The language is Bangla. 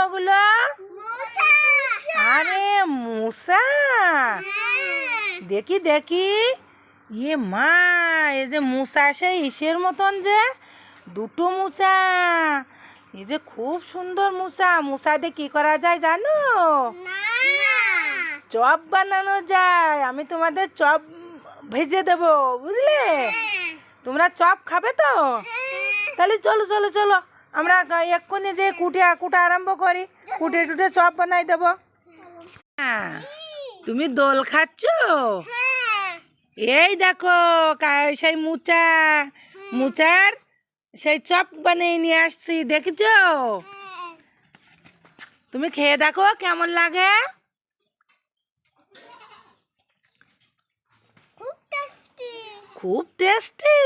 ওগুলো? আরে মূষা, দেখি দেখি। ইয়ে মা, এই যে মূষা সেই ইসের মতন, যে দুটো মূষা, এই যে খুব সুন্দর মূষা। মূষা দিয়ে কি করা যায় জানো? চপ বানানো যায়। আমি তোমাদের চপ ভেজে দেব, বুঝলে? তোমরা চপ খাবে তো? তাহলে চলো চলো চলো, আমরা এক্ষুনি যে কুটা আরম্ভ করি, কুটে টুটে চপ বানাই দেব। তুমি দোল খাচ্ছ? এই দেখো, সেই মুচার সেই চপ বানিয়ে নিয়ে আসছি, দেখেছ? তুমি খেয়ে দেখো কেমন লাগে। খুব টেস্টি।